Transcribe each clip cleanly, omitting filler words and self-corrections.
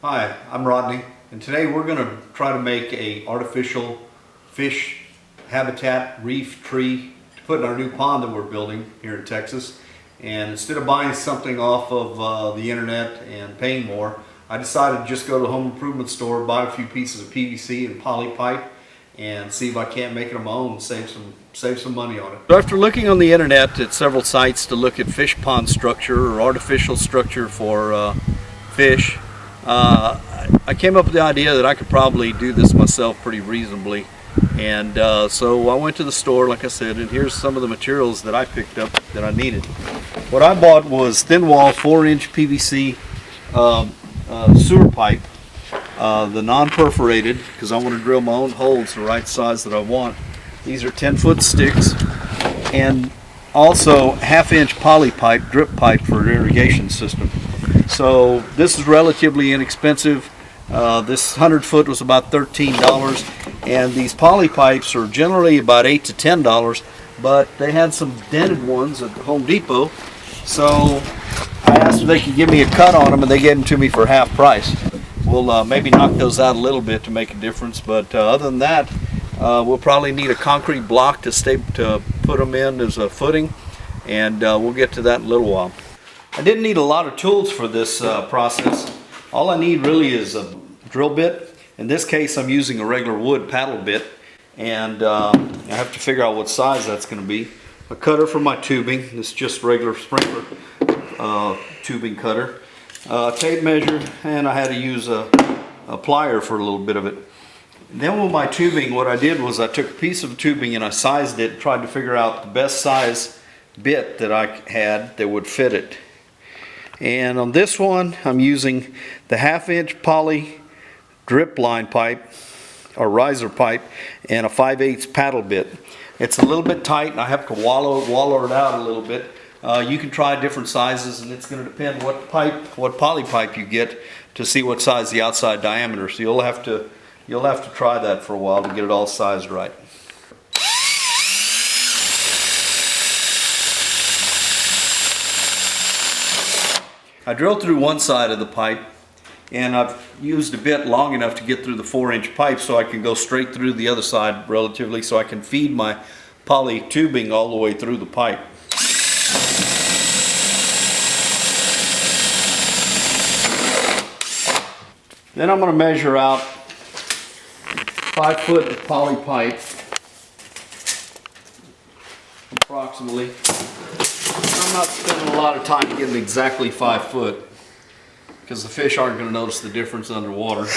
Hi, I'm Rodney, and today we're going to try to make a artificial fish habitat reef tree to put in our new pond that we're building here in Texas. And instead of buying something off of the internet and paying more, I decided to just go to the home improvement store, buy a few pieces of PVC and poly pipe, and see if I can't make it on my own and save some money on it. So after looking on the internet at several sites to look at fish pond structure or artificial structure for fish, I came up with the idea that I could probably do this myself pretty reasonably. And so I went to the store, like I said, and here's some of the materials that I picked up that I needed. What I bought was thin wall 4-inch PVC sewer pipe, the non-perforated, because I want to drill my own holes the right size that I want. These are 10-foot sticks, and also 1/2-inch poly pipe, drip pipe for an irrigation system. So this is relatively inexpensive. This 100-foot was about $13, and these poly pipes are generally about $8 to $10, but they had some dented ones at Home Depot, so I asked if they could give me a cut on them, and they gave them to me for half price. We'll maybe knock those out a little bit to make a difference, but other than that, we'll probably need a concrete block to put them in as a footing, and we'll get to that in a little while. I didn't need a lot of tools for this process. All I need really is a drill bit. In this case, I'm using a regular wood paddle bit, and I have to figure out what size that's going to be. A cutter for my tubing. This is just regular sprinkler tubing cutter. Tape measure, and I had to use a plier for a little bit of it. And then with my tubing, what I did was I took a piece of tubing and I sized it, tried to figure out the best size bit that I had that would fit it. And on this one, I'm using the 1/2-inch poly drip line pipe or riser pipe and a 5/8 paddle bit. It's a little bit tight, and I have to wallow it out a little bit. You can try different sizes, and it's going to depend what poly pipe you get to see what size the outside diameter. So you'll have to try that for a while to get it all sized right. I drilled through one side of the pipe, and I've used a bit long enough to get through the 4-inch pipe so I can go straight through the other side relatively, so I can feed my poly tubing all the way through the pipe. Then I'm going to measure out 5 foot of poly pipe, approximately. I'm not spending a lot of time getting exactly 5 foot, because the fish aren't going to notice the difference underwater.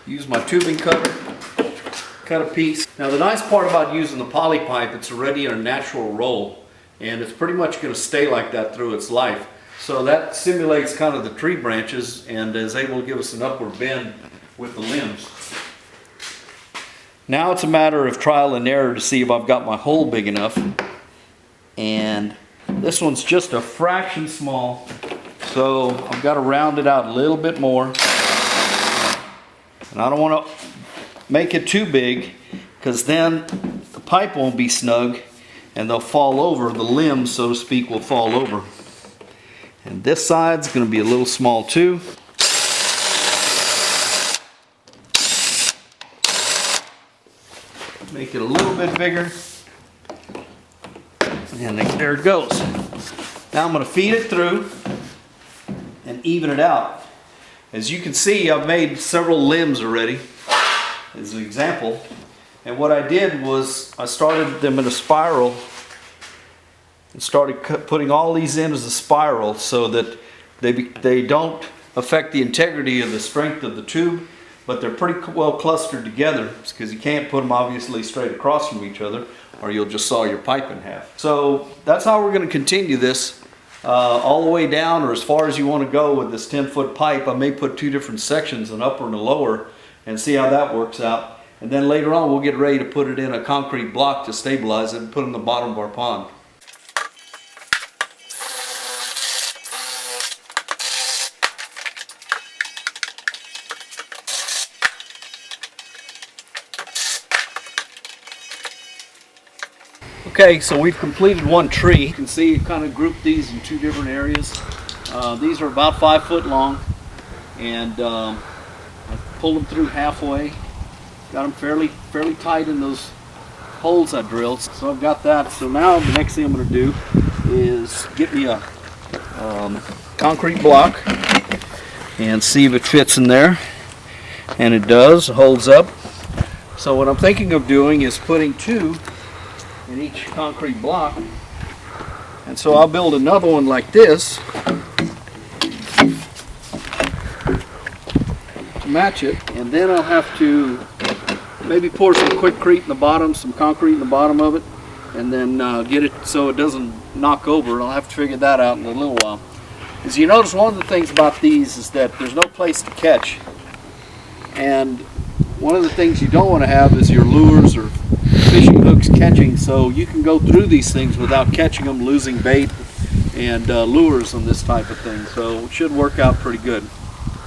Use my tubing cutter, cut a piece. Now the nice part about using the poly pipe, it's already in a natural roll, and it's pretty much going to stay like that through its life. So that simulates kind of the tree branches and is able to give us an upward bend with the limbs. Now it's a matter of trial and error to see if I've got my hole big enough. And this one's just a fraction small, so I've got to round it out a little bit more. And I don't want to make it too big, because then the pipe won't be snug and they'll fall over. The limbs, so to speak, will fall over. And this side's going to be a little small too. Make it a little bit bigger. And there it goes. Now I'm going to feed it through and even it out. As you can see, I've made several limbs already, as an example. And what I did was I started them in a spiral and started putting all these in as a spiral so that they don't affect the integrity of the strength of the tube, but they're pretty well clustered together, because you can't put them obviously straight across from each other, or you'll just saw your pipe in half. So that's how we're going to continue this all the way down, or as far as you want to go with this 10-foot pipe. I may put 2 different sections, an upper and a lower, and see how that works out. And then later on we'll get ready to put it in a concrete block to stabilize it and put it in the bottom of our pond. Okay, so we've completed one tree. You can see you kind of grouped these in 2 different areas. These are about 5 foot long, and I pulled them through halfway. Got them fairly tight in those holes I drilled. So I've got that. So now the next thing I'm going to do is get me a concrete block and see if it fits in there. And it does, it holds up. So what I'm thinking of doing is putting 2 in each concrete block. And so I'll build another one like this to match it. And then I'll have to maybe pour some quickcrete in the bottom, some concrete in the bottom of it, and then get it so it doesn't knock over. I'll have to figure that out in a little while. As you notice, one of the things about these is that there's no place to catch. And one of the things you don't want to have is your lures or fishing hooks catching, so you can go through these things without catching them, losing bait and lures on this type of thing. So it should work out pretty good.